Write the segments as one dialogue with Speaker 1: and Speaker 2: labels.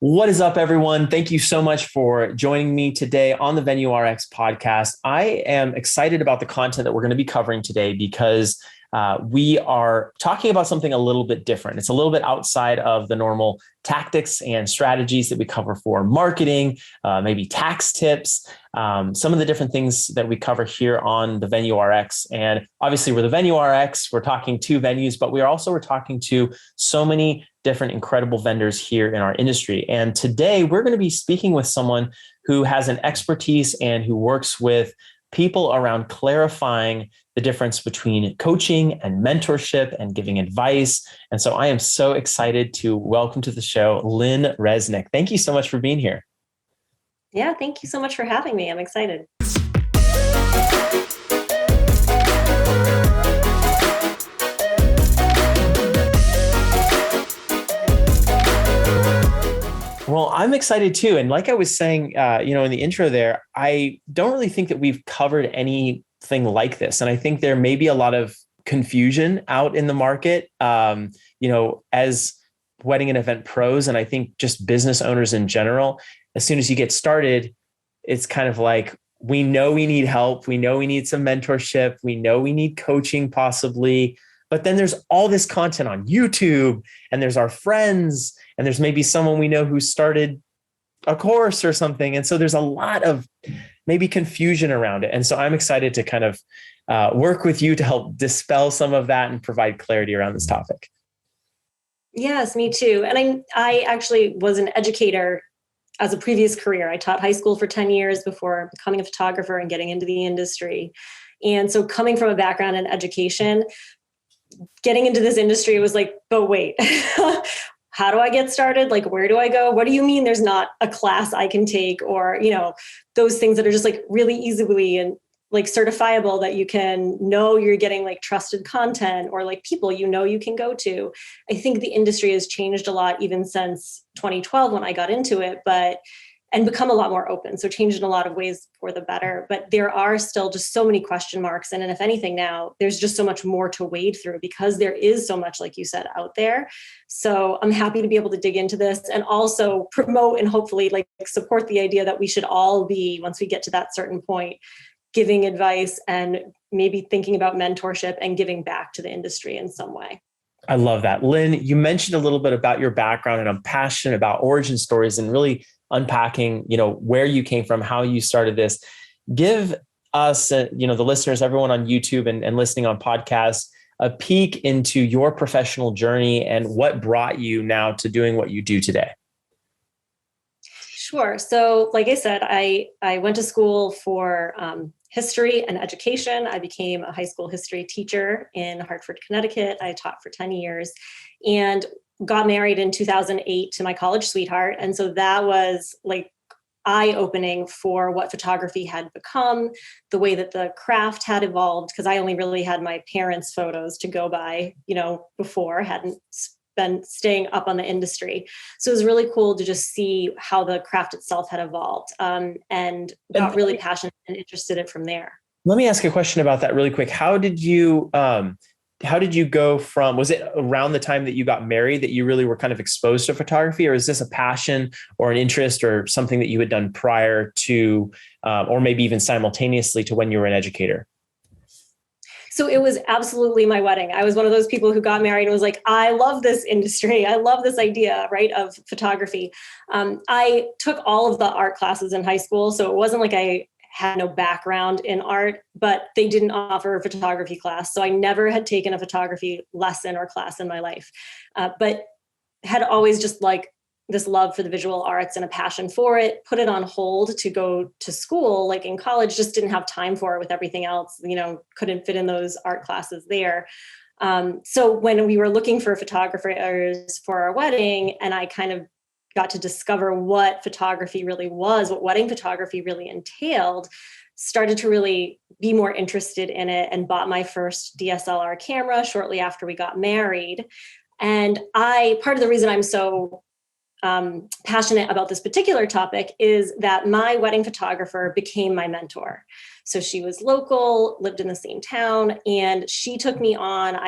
Speaker 1: What is up, everyone? Thank you so much for joining me today on the Venue RX podcast. I am excited about the content that we're going to be covering today because we are talking about something a little bit different. It's a little bit outside of the normal tactics and strategies that we cover for marketing, maybe tax tips, some of the different things that we cover here on the Venue RX. And obviously, we're the Venue RX. We're talking to venues, but we're talking to so many different incredible vendors here in our industry. And today we're going to be speaking with someone who has an expertise and who works with people around clarifying the difference between coaching and mentorship and giving advice. And so I am so excited to welcome to the show, Lynne Reznick. Thank you so much for being here.
Speaker 2: Yeah, thank you so much for having me. I'm excited.
Speaker 1: Well, I'm excited too. And like I was saying, in the intro there, I don't really think that we've covered anything like this. And I think there may be a lot of confusion out in the market, as wedding and event pros. And I think just business owners in general, as soon as you get started, it's kind of like, we know we need help. We know we need some mentorship. We know we need coaching possibly. But then there's all this content on YouTube, and there's our friends, and there's maybe someone we know who started a course or something. And so there's a lot of maybe confusion around it. And so I'm excited to kind of work with you to help dispel some of that and provide clarity around this topic.
Speaker 2: Yes, me too. And I actually was an educator as a previous career. I taught high school for 10 years before becoming a photographer and getting into the industry. And so coming from a background in education, getting into this industry was like, but wait, how do I get started? Like, where do I go? What do you mean there's not a class I can take, or, those things that are just like really easily and like certifiable that you can know you're getting like trusted content or like people you can go to. I think the industry has changed a lot even since 2012 when I got into it, and become a lot more open. So changed in a lot of ways for the better, but there are still just so many question marks. And if anything now, there's just so much more to wade through because there is so much, like you said, out there. So I'm happy to be able to dig into this and also promote and hopefully like support the idea that we should all be, once we get to that certain point, giving advice and maybe thinking about mentorship and giving back to the industry in some way.
Speaker 1: I love that. Lynne, you mentioned a little bit about your background, and I'm passionate about origin stories and really unpacking, where you came from, how you started this. Give us, the listeners, everyone on YouTube and listening on podcasts, a peek into your professional journey and what brought you now to doing what you do today.
Speaker 2: Sure. So like I said, I went to school for history and education. I became a high school history teacher in Hartford, Connecticut. I taught for 10 years and got married in 2008 to my college sweetheart. And so that was like eye-opening for what photography had become, the way that the craft had evolved, because I only really had my parents' photos to go by, before, hadn't been staying up on the industry. So it was really cool to just see how the craft itself had evolved, and got really passionate and interested in it from there.
Speaker 1: Let me ask a question about that really quick. How did you go from, was it around the time that you got married that you really were kind of exposed to photography, or is this a passion or an interest or something that you had done prior to, or maybe even simultaneously to when you were an educator?
Speaker 2: So it was absolutely my wedding. I was one of those people who got married and was like, I love this industry. I love this idea, right, of photography. I took all of the art classes in high school. So it wasn't like I had no background in art, but they didn't offer a photography class. So I never had taken a photography lesson or class in my life, but had always just like this love for the visual arts and a passion for it, put it on hold to go to school, like in college, just didn't have time for it with everything else, couldn't fit in those art classes there. So when we were looking for photographers for our wedding, and I kind of got to discover what photography really was, what wedding photography really entailed, started to really be more interested in it and bought my first DSLR camera shortly after we got married. And part of the reason I'm so passionate about this particular topic is that my wedding photographer became my mentor. So she was local, lived in the same town, and she took me on.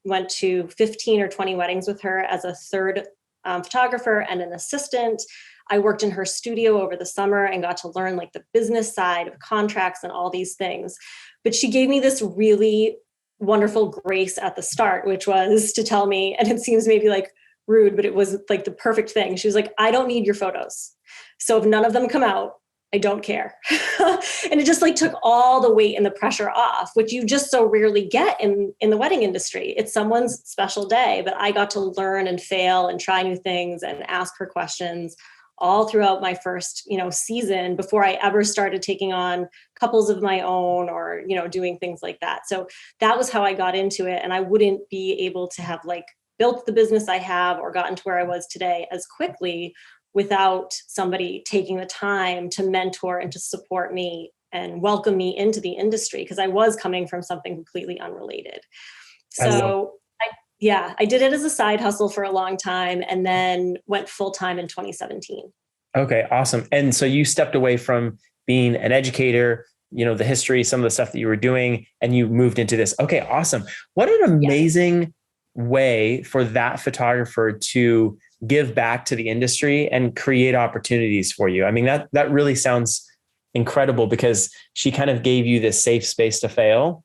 Speaker 2: Went to 15 or 20 weddings with her as a third photographer and an assistant. I worked in her studio over the summer and got to learn like the business side of contracts and all these things. But she gave me this really wonderful grace at the start, which was to tell me, and it seems maybe like rude, but it was like the perfect thing. She was like, I don't need your photos. So if none of them come out, I don't care. And it just like took all the weight and the pressure off, which you just so rarely get in the wedding industry. It's someone's special day, but I got to learn and fail and try new things and ask her questions all throughout my first, season before I ever started taking on couples of my own or, doing things like that. So that was how I got into it. And I wouldn't be able to have like built the business I have or gotten to where I was today as quickly without somebody taking the time to mentor and to support me and welcome me into the industry, because I was coming from something completely unrelated. So I did it as a side hustle for a long time and then went full-time in 2017.
Speaker 1: Okay, awesome. And so you stepped away from being an educator, the history, some of the stuff that you were doing, and you moved into this. Okay, awesome. What an amazing way for that photographer to give back to the industry and create opportunities for you. I mean, that really sounds incredible, because she kind of gave you this safe space to fail,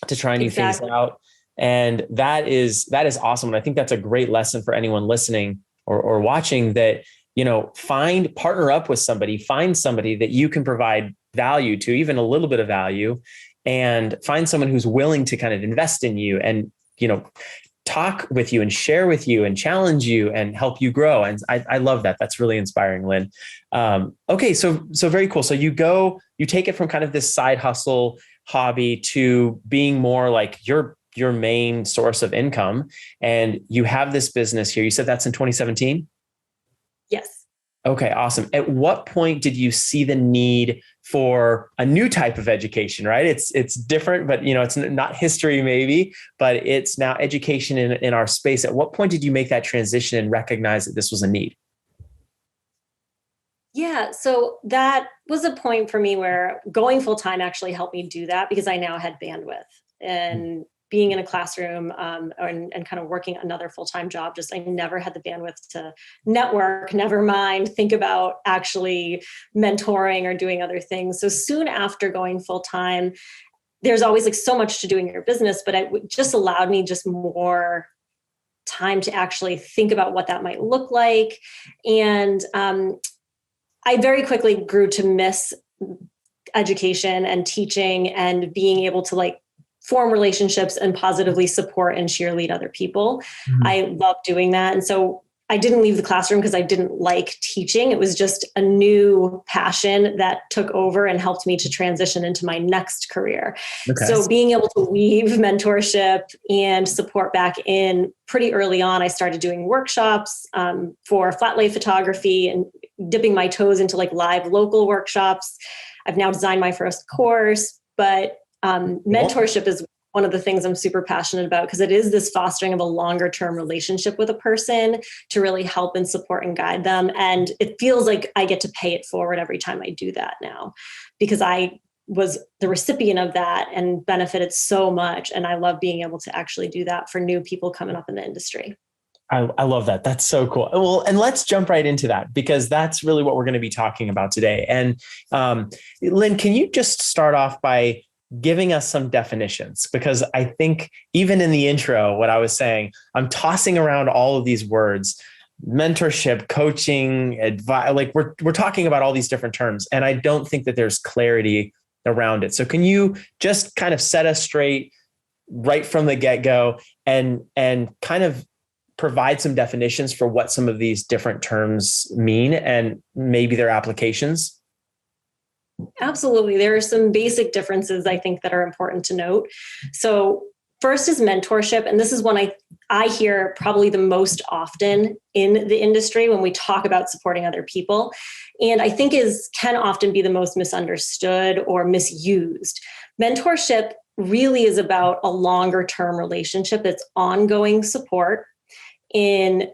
Speaker 1: to try new things out. And that is awesome. And I think that's a great lesson for anyone listening or watching, that, partner up with somebody, find somebody that you can provide value to, even a little bit of value, and find someone who's willing to kind of invest in you and, talk with you and share with you and challenge you and help you grow. And I love that. That's really inspiring, Lynn. Okay. So very cool. So you take it from kind of this side hustle hobby to being more like your main source of income. And you have this business here. You said that's in 2017?
Speaker 2: Yes.
Speaker 1: Okay, awesome. At what point did you see the need for a new type of education, right? It's different, but it's not history maybe, but it's now education in our space. At what point did you make that transition and recognize that this was a need?
Speaker 2: Yeah, so that was a point for me where going full-time actually helped me do that, because I now had bandwidth. And being in a classroom and kind of working another full-time job, I never had the bandwidth to network, never mind think about actually mentoring or doing other things. So soon after going full-time, there's always like so much to do in your business, but it just allowed me just more time to actually think about what that might look like. And I very quickly grew to miss education and teaching and being able to like form relationships and positively support and cheerlead other people. Mm-hmm. I love doing that. And so I didn't leave the classroom because I didn't like teaching. It was just a new passion that took over and helped me to transition into my next career. Okay. So being able to weave mentorship and support back in pretty early on, I started doing workshops for flat lay photography and dipping my toes into like live local workshops. I've now designed my first course, but mentorship is one of the things I'm super passionate about, because it is this fostering of a longer term relationship with a person to really help and support and guide them. And it feels like I get to pay it forward every time I do that now, because I was the recipient of that and benefited so much. And I love being able to actually do that for new people coming up in the industry.
Speaker 1: I love that. That's so cool. Well, and let's jump right into that, because that's really what we're going to be talking about today. And Lynn, can you just start off by giving us some definitions? Because I think even in the intro, what I was saying, I'm tossing around all of these words: mentorship, coaching, advice. Like we're talking about all these different terms, and I don't think that there's clarity around it. So can you just kind of set us straight right from the get-go and kind of provide some definitions for what some of these different terms mean and maybe their applications?
Speaker 2: Absolutely. There are some basic differences I think that are important to note. So first is mentorship. And this is one I hear probably the most often in the industry when we talk about supporting other people. And I think can often be the most misunderstood or misused. Mentorship really is about a longer term relationship. It's ongoing support in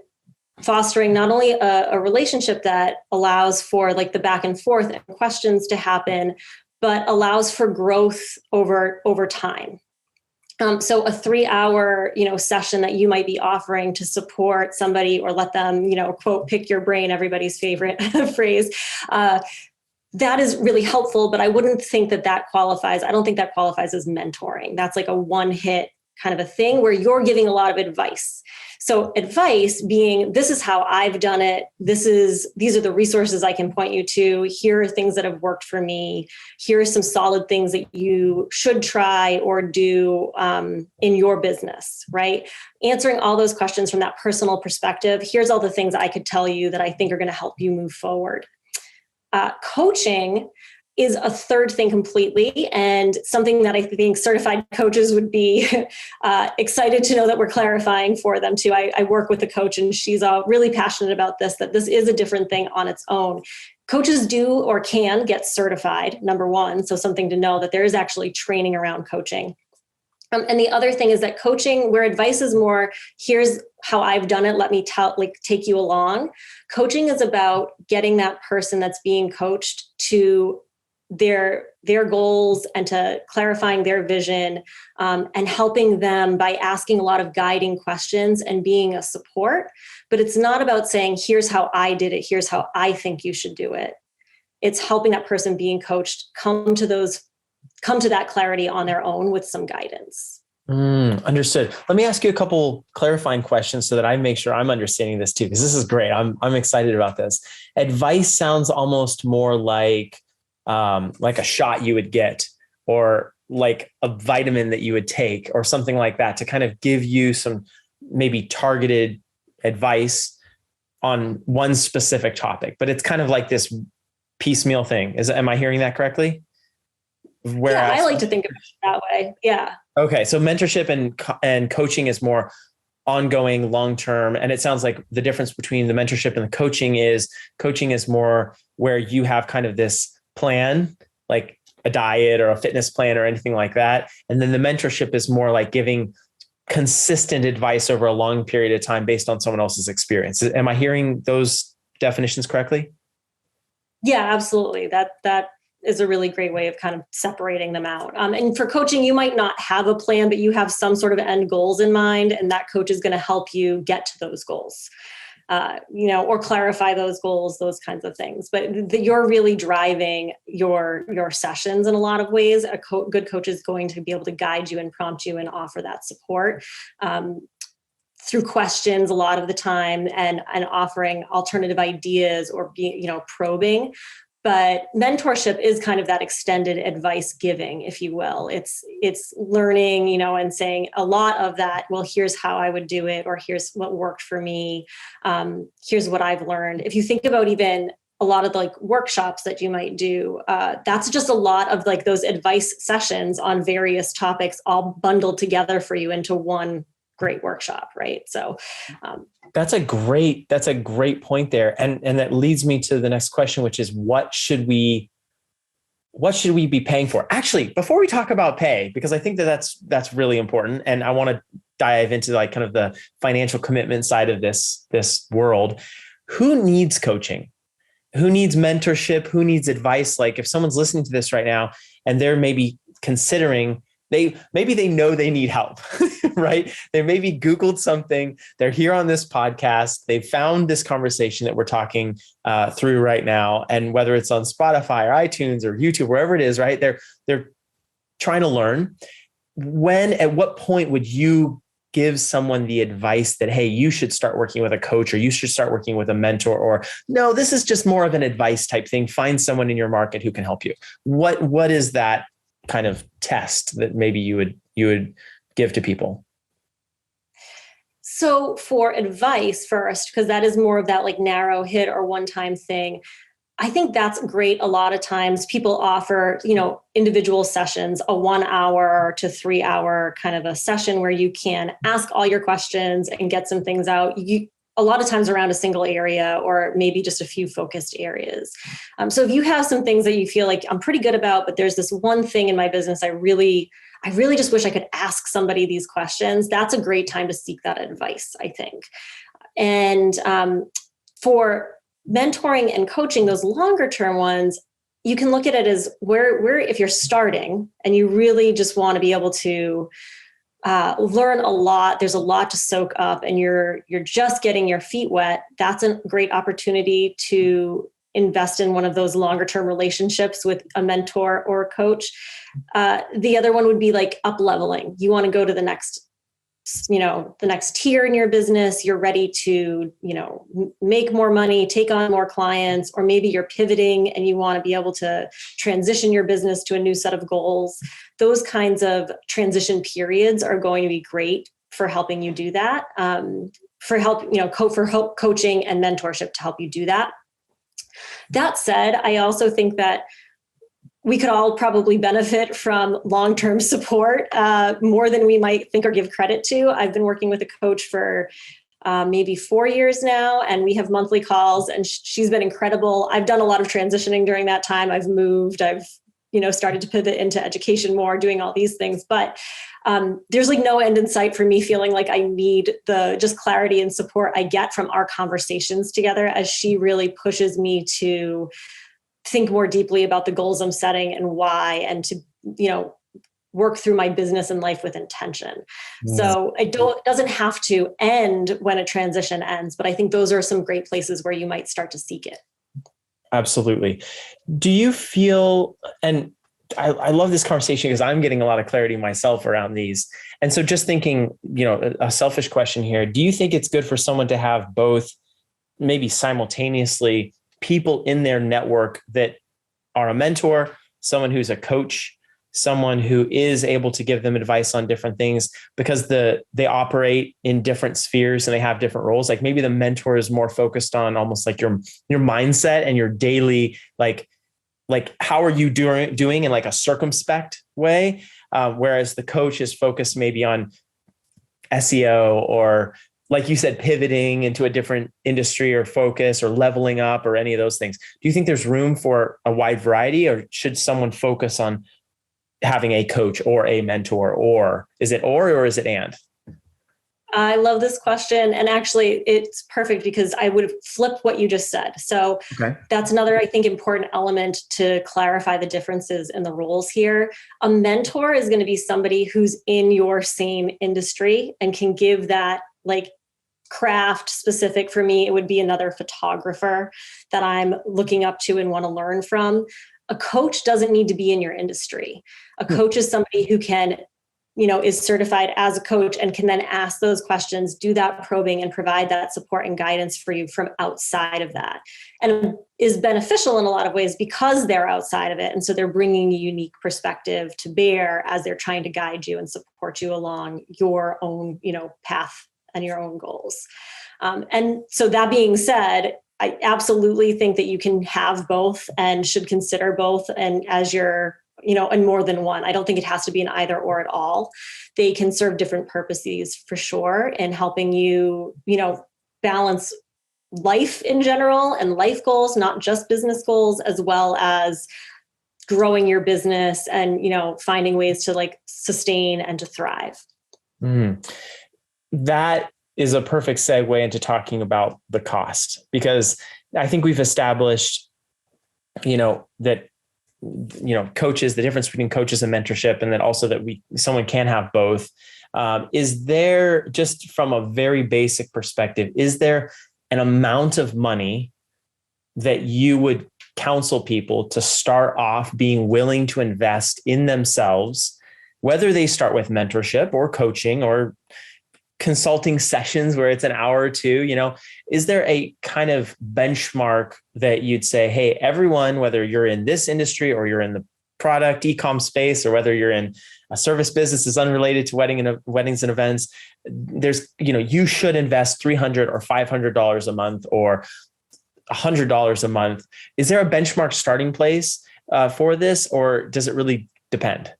Speaker 2: fostering not only a relationship that allows for like the back and forth and questions to happen, but allows for growth over time. So a 3-hour, session that you might be offering to support somebody or let them, quote, pick your brain, everybody's favorite phrase. That is really helpful, but I wouldn't think that qualifies. I don't think that qualifies as mentoring. That's like a one-hit kind of a thing where you're giving a lot of advice. So advice being, this is how I've done it. These are the resources I can point you to. Here are things that have worked for me. Here are some solid things that you should try or do in your business, right? Answering all those questions from that personal perspective. Here's all the things I could tell you that I think are going to help you move forward. Coaching is a third thing completely, and something that I think certified coaches would be excited to know that we're clarifying for them too. I work with a coach and she's really passionate about this, that this is a different thing on its own. Coaches do or can get certified, number one. So something to know that there is actually training around coaching. And the other thing is that coaching, where advice is more, here's how I've done it, let me take you along. Coaching is about getting that person that's being coached to their goals and to clarifying their vision, and helping them by asking a lot of guiding questions and being a support. But it's not about saying, here's how I did it, here's how I think you should do it. It's helping that person being coached come to that clarity on their own with some guidance.
Speaker 1: Understood. Let me ask you a couple clarifying questions so that I make sure I'm understanding this too, because this is great. I'm excited about this. Advice sounds almost more like a shot you would get, or like a vitamin that you would take, or something like that, to kind of give you some maybe targeted advice on one specific topic. But it's kind of like this piecemeal thing. Am I hearing that correctly?
Speaker 2: Yeah, I like to think of it that way. Yeah.
Speaker 1: Okay. So mentorship and coaching is more ongoing, long-term. And it sounds like the difference between the mentorship and the coaching is more where you have kind of this plan, like a diet or a fitness plan or anything like that. And then the mentorship is more like giving consistent advice over a long period of time based on someone else's experience. Am I hearing those definitions correctly?
Speaker 2: Yeah, absolutely. That is a really great way of kind of separating them out. And for coaching, you might not have a plan, but you have some sort of end goals in mind, and that coach is going to help you get to those goals, or clarify those goals, those kinds of things. But you're really driving your sessions in a lot of ways. A good coach is going to be able to guide you and prompt you and offer that support through questions a lot of the time, and offering alternative ideas or probing. But mentorship is kind of that extended advice giving, if you will. It's learning, and saying a lot of that, well, here's how I would do it, or here's what worked for me. Here's what I've learned. If you think about even a lot of the workshops that you might do, that's just a lot of those advice sessions on various topics all bundled together for you into one great workshop, right? So
Speaker 1: that's a great point there. And that leads me to the next question, which is what should we be paying for? Actually, before we talk about pay, because I think that's really important. And I want to dive into kind of the financial commitment side of this world. Who needs coaching? Who needs mentorship? Who needs advice? If someone's listening to this right now and they're maybe considering, maybe they know they need help, right? They maybe Googled something. They're here on this podcast. They found this conversation that we're talking through right now. And whether it's on Spotify or iTunes or YouTube, wherever it is, right? They're trying to learn. At what point would you give someone the advice that, hey, you should start working with a coach, or you should start working with a mentor, or no, this is just more of an advice type thing. Find someone in your market who can help you. What is that kind of test that maybe you would give to people?
Speaker 2: So for advice first, because that is more of that narrow hit or one-time thing, I think that's great. A lot of times people offer, individual sessions, a 1 hour to 3 hour kind of a session where you can ask all your questions and get some things out. A lot of times around a single area, or maybe just a few focused areas. So if you have some things that you feel like I'm pretty good about, but there's this one thing in my business I really just wish I could ask somebody these questions, that's a great time to seek that advice, I think. And for mentoring and coaching, those longer term ones, you can look at it as where if you're starting and you really just want to be able to learn a lot. There's a lot to soak up, and you're just getting your feet wet. That's a great opportunity to invest in one of those longer term relationships with a mentor or a coach. The other one would be like up leveling. You want to go to the next tier in your business. You're ready to, make more money, take on more clients, or maybe you're pivoting and you want to be able to transition your business to a new set of goals. Those kinds of transition periods are going to be great for helping you do that. For coaching and mentorship to help you do that. That said, I also think that we could all probably benefit from long-term support more than we might think or give credit to. I've been working with a coach for maybe 4 years now, and we have monthly calls, and she's been incredible. I've done a lot of transitioning during that time. I've moved, I've started to pivot into education more, doing all these things, but there's like no end in sight for me feeling like I need the just clarity and support I get from our conversations together, as she really pushes me to think more deeply about the goals I'm setting and why, and to, work through my business and life with intention. Yeah. So it doesn't have to end when a transition ends, but I think those are some great places where you might start to seek it.
Speaker 1: Absolutely. Do you feel, and I love this conversation because I'm getting a lot of clarity myself around these. And so just thinking, a selfish question here, do you think it's good for someone to have both, maybe simultaneously, people in their network that are a mentor, someone who's a coach, someone who is able to give them advice on different things, because they operate in different spheres and they have different roles? Like maybe the mentor is more focused on almost like your mindset and your daily, like how are you doing in like a circumspect way, whereas the coach is focused maybe on SEO, or like you said, pivoting into a different industry or focus, or leveling up, or any of those things. Do you think there's room for a wide variety, or should someone focus on having a coach or a mentor, or is it or is it and?
Speaker 2: I love this question. And actually it's perfect because I would flip what you just said. So That's another, I think, important element to clarify the differences in the roles here. A mentor is going to be somebody who's in your same industry and can give that like craft specific. For me, it would be another photographer that I'm looking up to and want to learn from. A coach doesn't need to be in your industry. A coach is somebody who can, is certified as a coach and can then ask those questions, do that probing, and provide that support and guidance for you from outside of that, and is beneficial in a lot of ways because they're outside of it. And so they're bringing a unique perspective to bear as they're trying to guide you and support you along your own, path and your own goals. And so that being said, I absolutely think that you can have both and should consider both. And as you're, and more than one, I don't think it has to be an either or at all. They can serve different purposes for sure in helping you, balance life in general and life goals, not just business goals, as well as growing your business and, finding ways to like sustain and to thrive.
Speaker 1: That is a perfect segue into talking about the cost, because I think we've established, that, coaches, the difference between coaches and mentorship, and then also that someone can have both. Is there, just from a very basic perspective, is there an amount of money that you would counsel people to start off being willing to invest in themselves, whether they start with mentorship or coaching or consulting sessions where it's an hour or two? Is there a kind of benchmark that you'd say, hey, everyone, whether you're in this industry or you're in the product e-com space, or whether you're in a service business is unrelated to weddings and events, there's, you should invest $300 or $500 a month or $100 a month. Is there a benchmark starting place for this, or does it really depend?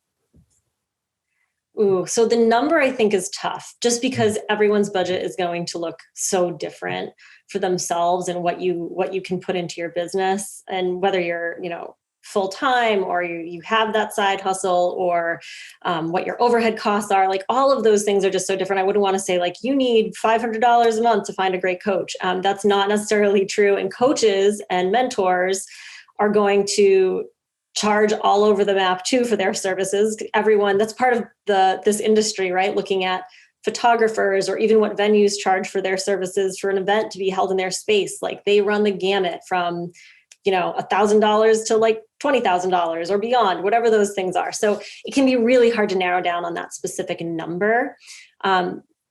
Speaker 2: Ooh, so the number I think is tough, just because everyone's budget is going to look so different for themselves and what you can put into your business, and whether you're, full-time or you have that side hustle, or what your overhead costs are. Like all of those things are just so different. I wouldn't want to say like you need $500 a month to find a great coach. That's not necessarily true. And coaches and mentors are going to charge all over the map too for their services. Everyone that's part of this industry, right? Looking at photographers or even what venues charge for their services for an event to be held in their space. Like they run the gamut from, $1,000 to like $20,000 or beyond, whatever those things are. So it can be really hard to narrow down on that specific number.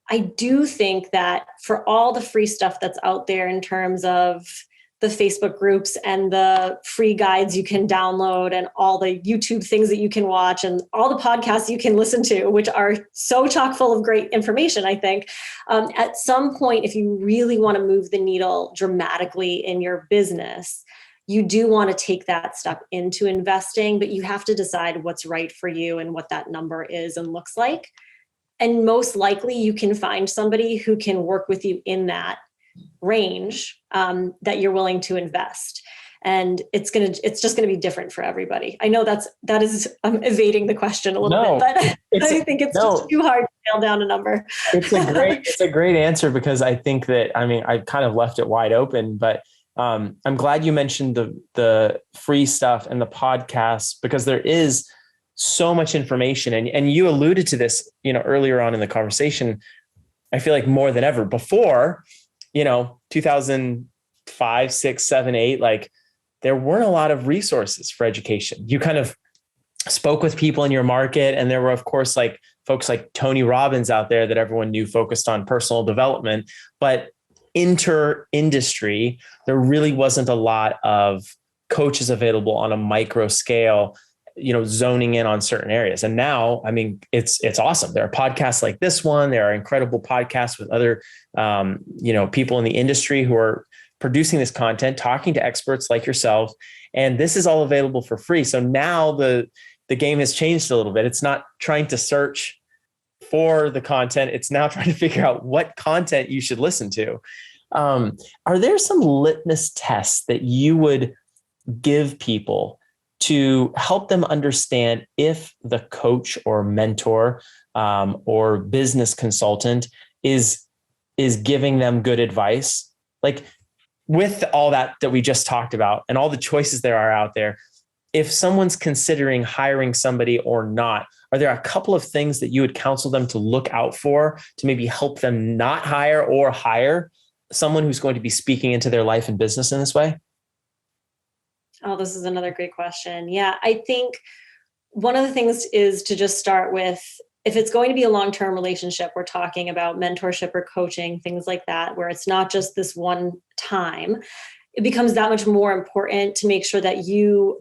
Speaker 2: I do think that for all the free stuff that's out there in terms of the Facebook groups and the free guides you can download and all the YouTube things that you can watch and all the podcasts you can listen to, which are so chock full of great information, I think. At some point, if you really want to move the needle dramatically in your business, you do want to take that step into investing, but you have to decide what's right for you and what that number is and looks like. And most likely you can find somebody who can work with you in that range that you're willing to invest. And it's just going to be different for everybody. I know that is evading the question a little bit, but I think it's just too hard to nail down a number.
Speaker 1: It's a great answer, because I think that, I kind of left it wide open, but I'm glad you mentioned the free stuff and the podcasts, because there is so much information. And you alluded to this, earlier on in the conversation. I feel like more than ever before, 2005, 6, 7, 8, like there weren't a lot of resources for education. You kind of spoke with people in your market, and there were, of course, like folks like Tony Robbins out there that everyone knew focused on personal development, but inter-industry, there really wasn't a lot of coaches available on a micro scale, zoning in on certain areas. And now, it's awesome. There are podcasts like this one. There are incredible podcasts with other, people in the industry who are producing this content, talking to experts like yourself. And this is all available for free. So now the game has changed a little bit. It's not trying to search for the content. It's now trying to figure out what content you should listen to. Are there some litmus tests that you would give people to help them understand if the coach or mentor or business consultant is giving them good advice? Like, with all that we just talked about and all the choices there are out there, if someone's considering hiring somebody or not, are there a couple of things that you would counsel them to look out for to maybe help them not hire or hire someone who's going to be speaking into their life and business in this way?
Speaker 2: Oh, this is another great question. Yeah, I think one of the things is to just start with, if it's going to be a long-term relationship, we're talking about mentorship or coaching, things like that, where it's not just this one time, it becomes that much more important to make sure that you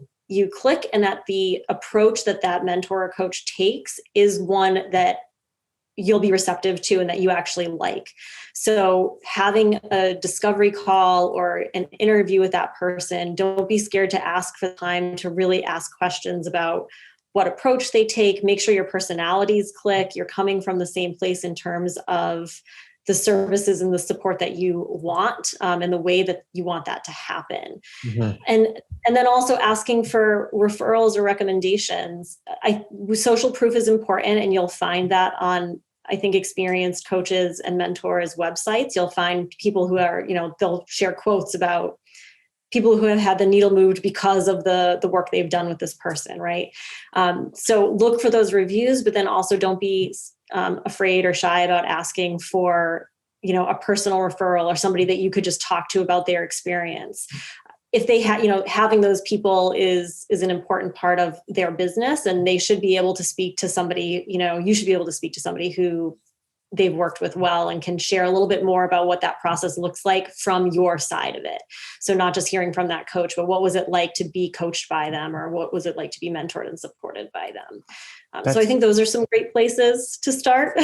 Speaker 2: click and that the approach that mentor or coach takes is one that you'll be receptive to and that you actually like. So having a discovery call or an interview with that person, don't be scared to ask for time to really ask questions about what approach they take. Make sure your personalities click. You're coming from the same place in terms of the services and the support that you want, and the way that you want that to happen. Mm-hmm. And then also asking for referrals or recommendations. Social proof is important, and you'll find that on, I think, experienced coaches and mentors' websites. You'll find people who are, they'll share quotes about people who have had the needle moved because of the work they've done with this person, right? So look for those reviews, but then also don't be afraid or shy about asking for, a personal referral or somebody that you could just talk to about their experience. If they having those people is an important part of their business, and they should be able to speak to somebody, you should be able to speak to somebody who they've worked with well and can share a little bit more about what that process looks like from your side of it. So not just hearing from that coach, but what was it like to be coached by them, or what was it like to be mentored and supported by them? So I think those are some great places to start.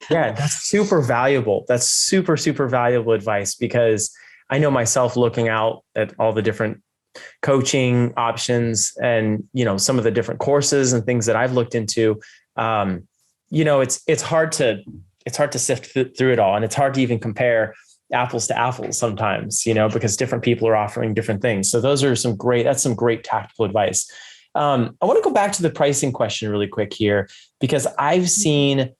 Speaker 1: Yeah, that's super valuable. That's super, super valuable advice, because I know myself, looking out at all the different coaching options and, some of the different courses and things that I've looked into, it's hard to sift through it all. And it's hard to even compare apples to apples sometimes, because different people are offering different things. So that's some great tactical advice. I want to go back to the pricing question really quick here, because I've seen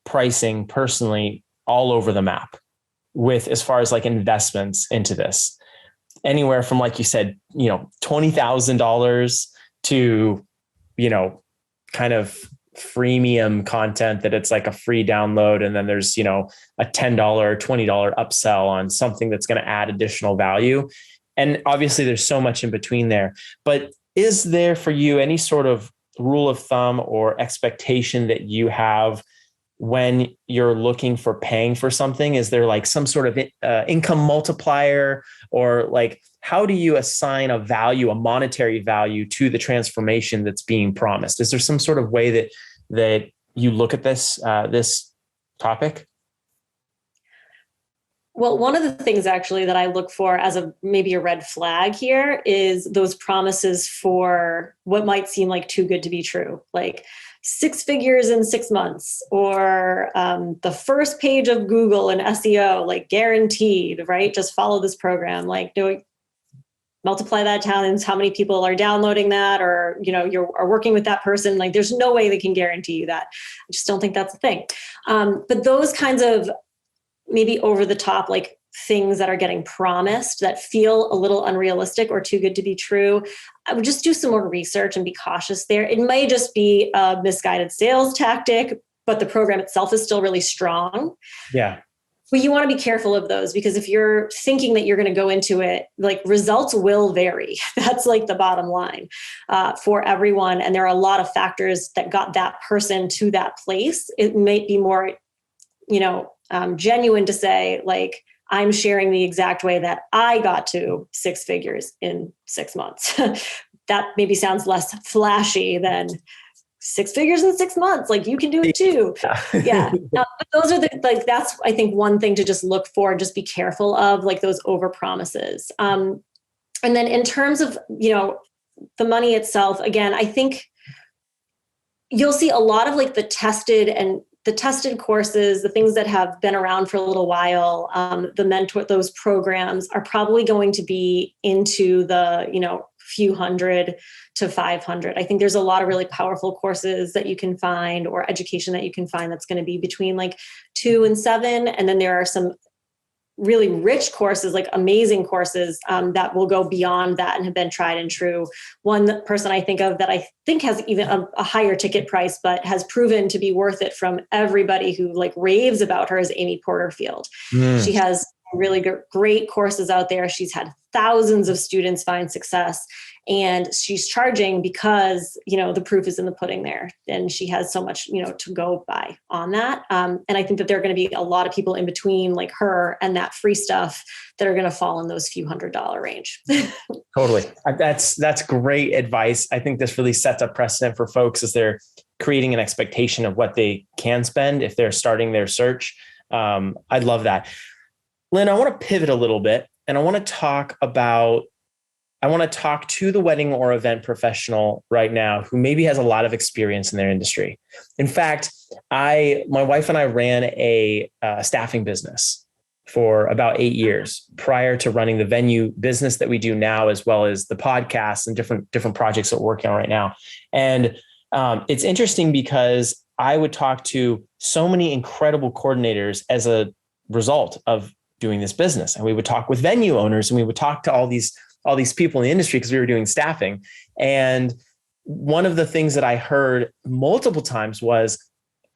Speaker 1: pricing personally all over the map with, as far as like investments into this, anywhere from, like you said, $20,000 to, kind of freemium content that it's like a free download. And then there's, a $10 or $20 upsell on something that's going to add additional value. And obviously there's so much in between there, but is there for you any sort of rule of thumb or expectation that you have when you're looking for paying for something? Is there like some sort of income multiplier, or like, how do you assign a value, a monetary value to the transformation that's being promised? Is there some sort of way that you look at this topic?
Speaker 2: Well, one of the things actually that I look for as maybe a red flag here is those promises for what might seem like too good to be true, like 6 figures in 6 months, or the first page of Google and SEO, like guaranteed, right? Just follow this program. Like, multiply that times how many people are downloading that, or are working with that person. Like, there's no way they can guarantee you that. I just don't think that's a thing. But those kinds of maybe over the top, like things that are getting promised that feel a little unrealistic or too good to be true, I would just do some more research and be cautious there. It may just be a misguided sales tactic, but the program itself is still really strong.
Speaker 1: Yeah.
Speaker 2: But you want to be careful of those, because if you're thinking that you're going to go into it, like, results will vary. That's like the bottom line for everyone. And there are a lot of factors that got that person to that place. It may be more, genuine to say, like, I'm sharing the exact way that I got to 6 figures in 6 months. That maybe sounds less flashy than 6 figures in 6 months. Like, you can do it too. Yeah. But those are that's, I think, one thing to just look for, just be careful of, like, those over promises. And then in terms of, the money itself, again, I think you'll see a lot of like the tested courses, the things that have been around for a little while, those programs are probably going to be into the, few hundred to 500. I think there's a lot of really powerful courses that you can find, or education that you can find, that's going to be between like 2 and 7. And then there are some really rich courses, like amazing courses that will go beyond that and have been tried and true. One person I think of that I think has even a higher ticket price, but has proven to be worth it from everybody who like raves about her, is Amy Porterfield. She has really great courses out there. She's had thousands of students find success, and she's charging because, the proof is in the pudding there, and she has so much, to go by on that. And I think that there are going to be a lot of people in between, like her and that free stuff, that are going to fall in those few $100 range.
Speaker 1: Totally. That's great advice. I think this really sets a precedent for folks as they're creating an expectation of what they can spend if they're starting their search. I love that. Lynn, I want to pivot a little bit, and I want to talk to the wedding or event professional right now who maybe has a lot of experience in their industry. In fact, my wife and I ran a staffing business for about 8 years prior to running the venue business that we do now, as well as the podcast and different projects that we're working on right now. And it's interesting because I would talk to so many incredible coordinators as a result of doing this business. And we would talk with venue owners, and we would talk to all these people in the industry because we were doing staffing. And one of the things that I heard multiple times was,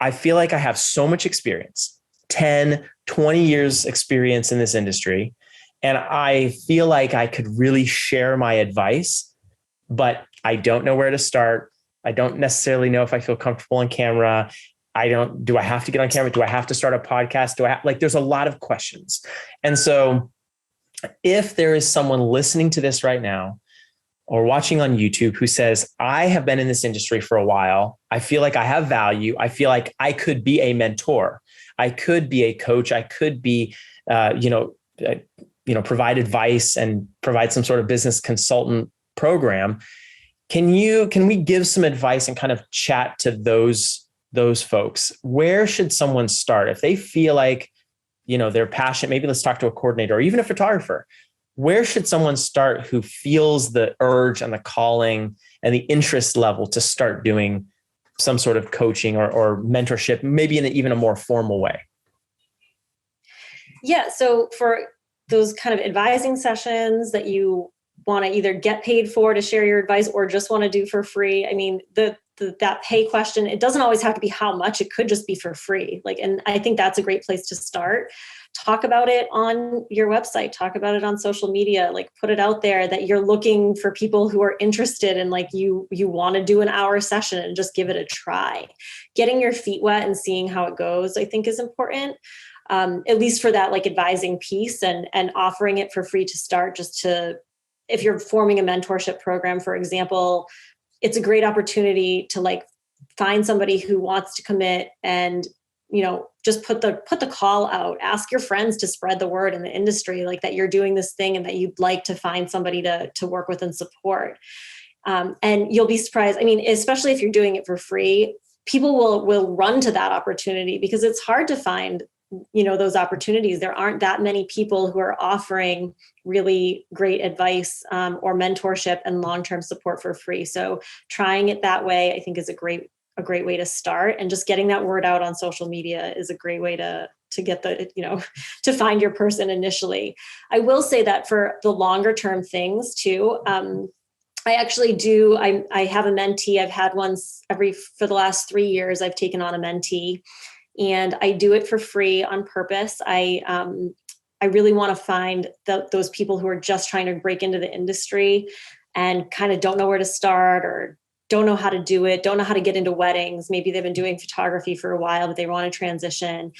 Speaker 1: I feel like I have so much experience, 10, 20 years experience in this industry. And I feel like I could really share my advice, but I don't know where to start. I don't necessarily know if I feel comfortable on camera. Do I have to get on camera? Do I have to start a podcast? There's a lot of questions. And so if there is someone listening to this right now or watching on YouTube who says, I have been in this industry for a while, I feel like I have value, I feel like I could be a mentor, I could be a coach, I could be, provide advice and provide some sort of business consultant program. Can we give some advice and kind of chat to those folks? Where should someone start if they feel like, they're passionate? Maybe let's talk to a coordinator or even a photographer. Where should someone start who feels the urge and the calling and the interest level to start doing some sort of coaching or mentorship, maybe in even a more formal way? Yeah.
Speaker 2: So for those kind of advising sessions that you want to either get paid for to share your advice or just want to do for free. I mean, that pay question, it doesn't always have to be how much, it could just be for free. And I think that's a great place to start. Talk about it on your website, talk about it on social media, put it out there that you're looking for people who are interested and you want to do an hour session and just give it a try. Getting your feet wet and seeing how it goes, I think is important. At least for that advising piece and offering it for free to start, if you're forming a mentorship program, for example, it's a great opportunity to find somebody who wants to commit and, just put the call out, ask your friends to spread the word in the industry, that you're doing this thing and that you'd like to find somebody to work with and support. And you'll be surprised. I mean, especially if you're doing it for free, people will run to that opportunity because it's hard to find those opportunities. There aren't that many people who are offering really great advice or mentorship and long-term support for free. So trying it that way, I think, is a great way to start. And just getting that word out on social media is a great way to get to find your person initially. I will say that for the longer term things too, I actually do. I have a mentee. I've had one for the last 3 years. I've taken on a mentee. And I do it for free on purpose. I really want to find those people who are just trying to break into the industry and kind of don't know where to start or don't know how to do it, don't know how to get into weddings. Maybe they've been doing photography for a while, but they want to transition.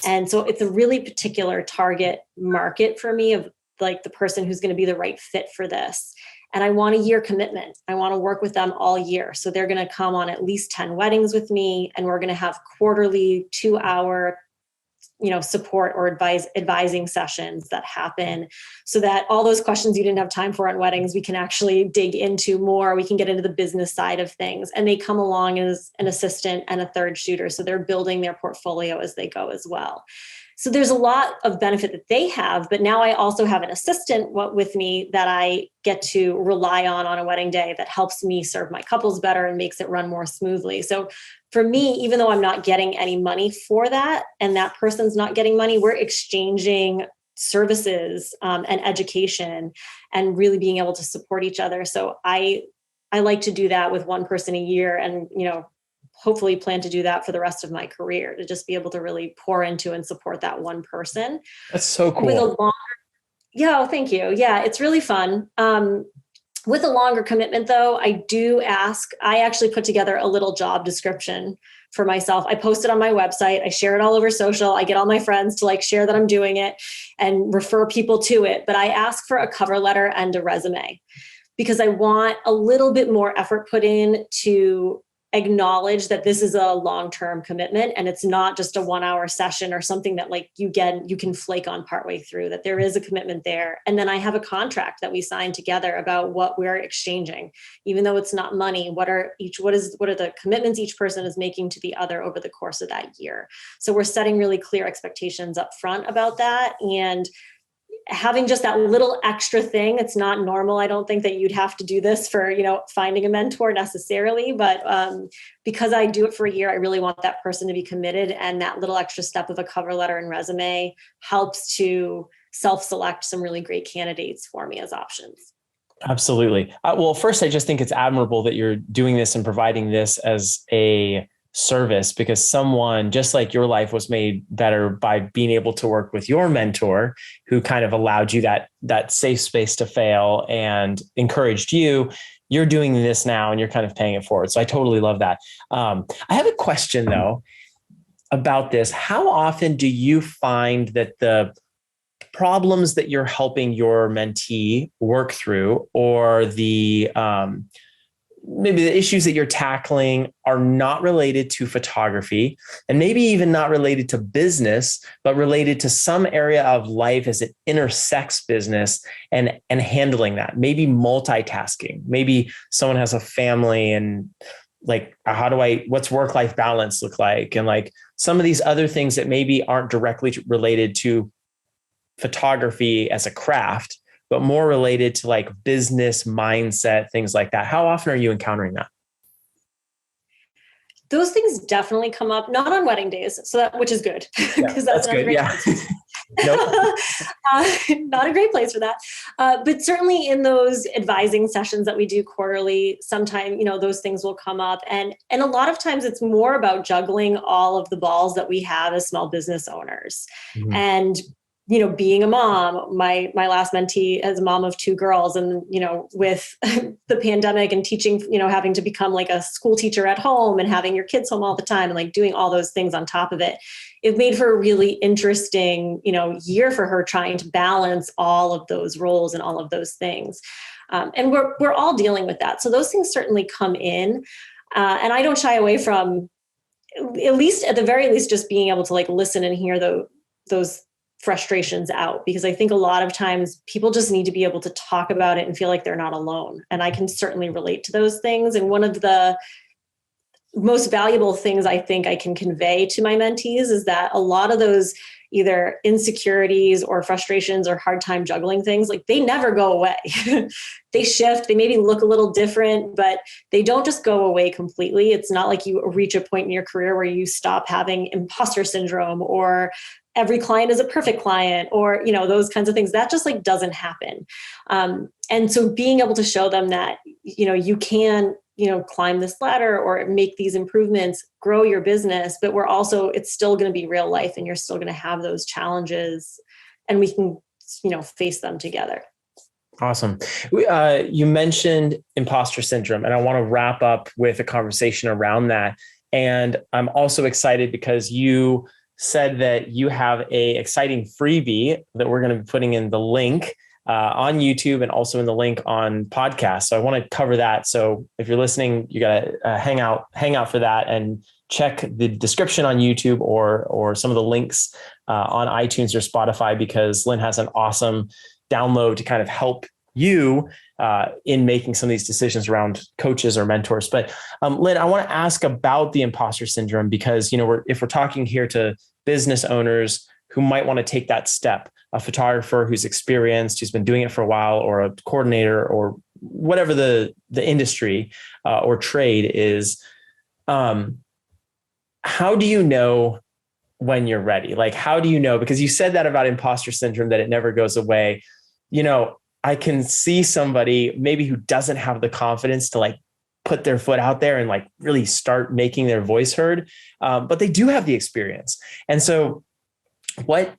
Speaker 2: And so it's a really particular target market for me of the person who's going to be the right fit for this. And I want a year commitment. I want to work with them all year. So they're going to come on at least 10 weddings with me, and we're going to have quarterly 2-hour, support or advising sessions that happen so that all those questions you didn't have time for on weddings, we can actually dig into more. We can get into the business side of things, and they come along as an assistant and a third shooter. So they're building their portfolio as they go as well. So there's a lot of benefit that they have, but now I also have an assistant with me that I get to rely on a wedding day that helps me serve my couples better and makes it run more smoothly. So for me, even though I'm not getting any money for that and that person's not getting money, we're exchanging services and education and really being able to support each other. So I like to do that with one person a year and, hopefully plan to do that for the rest of my career, to just be able to really pour into and support that one person.
Speaker 1: That's so cool.
Speaker 2: Thank you. Yeah, it's really fun. With a longer commitment though, I actually put together a little job description for myself. I post it on my website. I share it all over social. I get all my friends to share that I'm doing it and refer people to it. But I ask for a cover letter and a resume because I want a little bit more effort put in to acknowledge that this is a long-term commitment and it's not just a 1-hour session or something that you can flake on partway through, that there is a commitment there. And then I have a contract that we sign together about what we're exchanging, even though it's not money. What are the commitments each person is making to the other over the course of that year? So we're setting really clear expectations up front about that. And having just that little extra thing, it's not normal. I don't think that you'd have to do this for, finding a mentor necessarily, but because I do it for a year, I really want that person to be committed. And that little extra step of a cover letter and resume helps to self-select some really great candidates for me as options.
Speaker 1: Absolutely. Well, first, I just think it's admirable that you're doing this and providing this as a service, because someone just like your life was made better by being able to work with your mentor who kind of allowed you that safe space to fail and encouraged you. You're doing this now and you're kind of paying it forward. So I totally love that. I have a question though about this. How often do you find that the problems that you're helping your mentee work through, or the maybe the issues that you're tackling, are not related to photography, and maybe even not related to business, but related to some area of life as it intersects business and handling that? Maybe multitasking. Maybe someone has a family and what's work-life balance look like? And some of these other things that maybe aren't directly related to photography as a craft, but more related to business mindset, things like that. How often are you encountering that?
Speaker 2: Those things definitely come up, not on wedding days, which is good, because that's not
Speaker 1: good.
Speaker 2: a great place. Nope. Not a great place for that. But certainly in those advising sessions that we do quarterly, sometime, those things will come up. And a lot of times it's more about juggling all of the balls that we have as small business owners. Mm-hmm. And being a mom, my last mentee is a mom of 2 girls, and, with the pandemic and teaching, having to become like a school teacher at home and having your kids home all the time and like doing all those things on top of it, it made for a really interesting, year for her, trying to balance all of those roles and all of those things. And we're all dealing with that. So those things certainly come in, and I don't shy away from, at the very least, just being able to like listen and hear those frustrations out, because I think a lot of times people just need to be able to talk about it and feel like they're not alone. And I can certainly relate to those things. And one of the most valuable things I think I can convey to my mentees is that a lot of those either insecurities or frustrations or hard time juggling things, like they never go away. They shift, they maybe look a little different, but they don't just go away completely. It's not like you reach a point in your career where you stop having imposter syndrome or every client is a perfect client, or, those kinds of things. That just like doesn't happen. And so being able to show them that, you can, climb this ladder or make these improvements, grow your business, but it's still going to be real life, and you're still going to have those challenges, and we can, face them together.
Speaker 1: Awesome. You mentioned imposter syndrome, and I want to wrap up with a conversation around that. And I'm also excited because you said that you have a exciting freebie that we're going to be putting in the link on YouTube and also in the link on podcast. So I want to cover that. So if you're listening, you got to hang out for that and check the description on YouTube or some of the links on iTunes or Spotify, because Lynne has an awesome download to kind of help you in making some of these decisions around coaches or mentors. But Lynne, I want to ask about the imposter syndrome, because if we're talking here to business owners who might want to take that step, a photographer who's experienced, who's been doing it for a while, or a coordinator, or whatever the industry or trade is, how do you know when you're ready? Like, how do you know? Because you said that about imposter syndrome, that it never goes away. I can see somebody maybe who doesn't have the confidence to like put their foot out there and like really start making their voice heard. But they do have the experience. And so what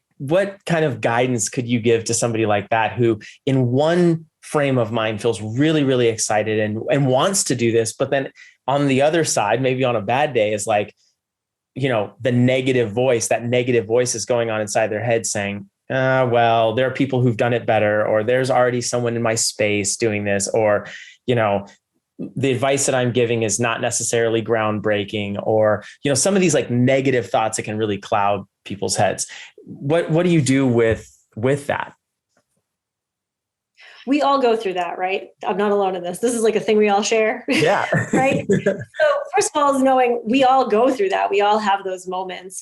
Speaker 1: kind of guidance could you give to somebody like that, who in one frame of mind feels really, really excited and wants to do this, but then on the other side, maybe on a bad day, is like, the negative voice is going on inside their head saying, well, there are people who've done it better, or there's already someone in my space doing this, or, the advice that I'm giving is not necessarily groundbreaking, or, some of these like negative thoughts that can really cloud people's heads. What do you do with that?
Speaker 2: We all go through that, right? I'm not alone in this. This is like a thing we all share.
Speaker 1: Yeah.
Speaker 2: Right. So first of all is knowing we all go through that. We all have those moments.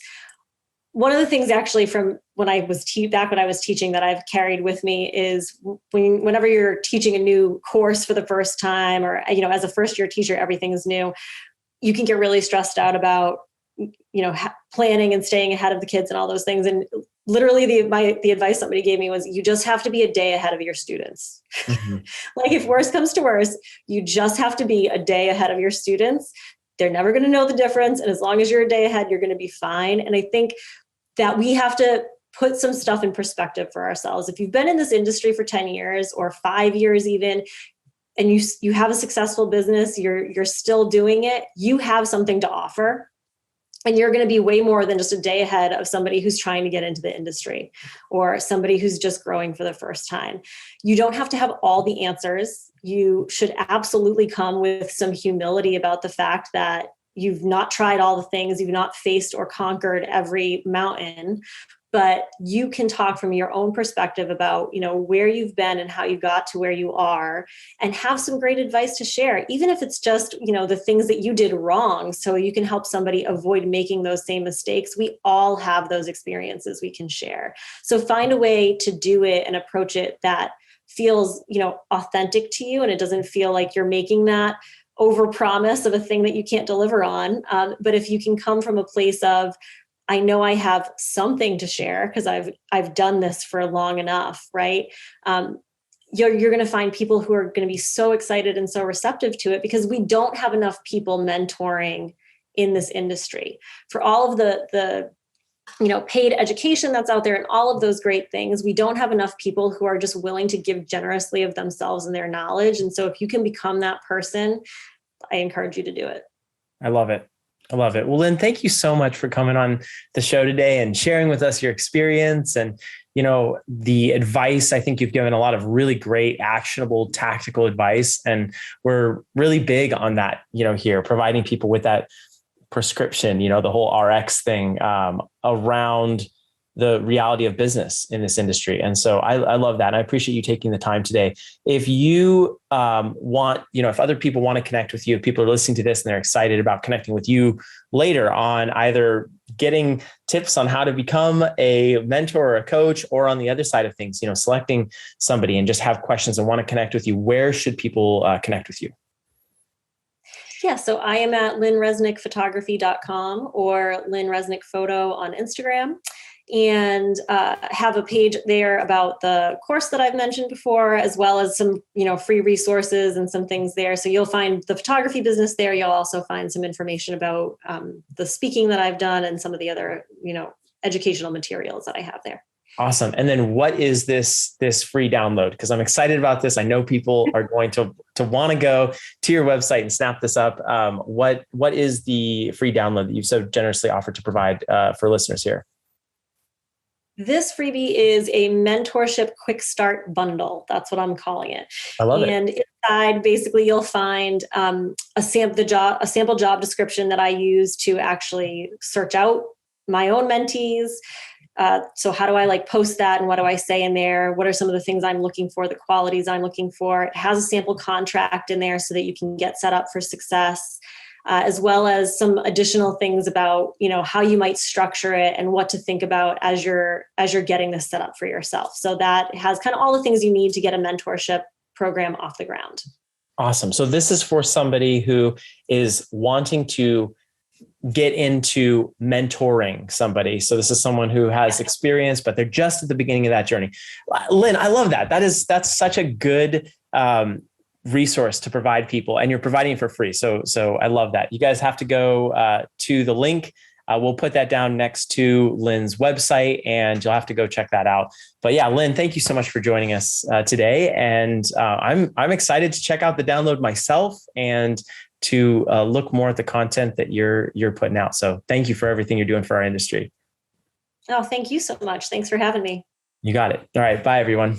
Speaker 2: One of the things actually from when I was back when I was teaching that I've carried with me is whenever you're teaching a new course for the first time, or, as a first year teacher, everything is new. You can get really stressed out about, planning and staying ahead of the kids and all those things. And literally the advice somebody gave me was, you just have to be a day ahead of your students. Mm-hmm. Like if worse comes to worse, you just have to be a day ahead of your students. They're never going to know the difference. And as long as you're a day ahead, you're going to be fine. And I think that we have to put some stuff in perspective for ourselves. If you've been in this industry for 10 years or 5 years even, and you have a successful business, you're still doing it, you have something to offer. And you're going to be way more than just a day ahead of somebody who's trying to get into the industry or somebody who's just growing for the first time. You don't have to have all the answers. You should absolutely come with some humility about the fact that you've not tried all the things, you've not faced or conquered every mountain, but you can talk from your own perspective about, where you've been and how you got to where you are, and have some great advice to share, even if it's just, the things that you did wrong, so you can help somebody avoid making those same mistakes. We all have those experiences we can share. So find a way to do it and approach it that feels, authentic to you, and it doesn't feel like you're making that overpromise of a thing that you can't deliver on. But if you can come from a place of, I know I have something to share because I've done this for long enough, right? You're going to find people who are going to be so excited and so receptive to it, because we don't have enough people mentoring in this industry. For all of the paid education that's out there and all of those great things, we don't have enough people who are just willing to give generously of themselves and their knowledge. And so if you can become that person, I encourage you to do it.
Speaker 1: I love it. I love it. Well, Lynn, thank you so much for coming on the show today and sharing with us your experience and, the advice. I think you've given a lot of really great, actionable, tactical advice. And we're really big on that, here, providing people with that prescription, the whole RX thing around the reality of business in this industry. And so I love that. And I appreciate you taking the time today. If you want, if other people want to connect with you, if people are listening to this and they're excited about connecting with you later on, either getting tips on how to become a mentor or a coach, or on the other side of things, selecting somebody and just have questions and want to connect with you, where should people connect with you?
Speaker 2: Yeah, so I am at lynnreznickphotography.com or Lynne Reznick Photo on Instagram, and have a page there about the course that I've mentioned before, as well as some, free resources and some things there. So you'll find the photography business there. You'll also find some information about the speaking that I've done and some of the other, educational materials that I have there.
Speaker 1: Awesome. And then what is this free download? Because I'm excited about this. I know people are going to want to go to your website and snap this up. What is the free download that you've so generously offered to provide for listeners here?
Speaker 2: This freebie is a mentorship quick start bundle. That's what I'm calling it.
Speaker 1: I love it.
Speaker 2: And inside, basically, you'll find a sample job description that I use to actually search out my own mentees. So how do I post that, and what do I say in there? What are some of the things I'm looking for, the qualities I'm looking for? It has a sample contract in there so that you can get set up for success, as well as some additional things about, how you might structure it and what to think about as you're getting this set up for yourself. So that has kind of all the things you need to get a mentorship program off the ground.
Speaker 1: Awesome. So this is for somebody who is wanting to get into mentoring somebody. So this is someone who has experience, but they're just at the beginning of that journey. Lynn, I love that. That's such a good resource to provide people, and you're providing it for free. So I love that. You guys have to go to the link. We'll put that down next to Lynn's website, and you'll have to go check that out. But yeah, Lynn, thank you so much for joining us today. And I'm excited to check out the download myself and to look more at the content that you're putting out. So thank you for everything you're doing for our industry.
Speaker 2: Oh, thank you so much. Thanks for having me.
Speaker 1: You got it. All right. Bye, everyone.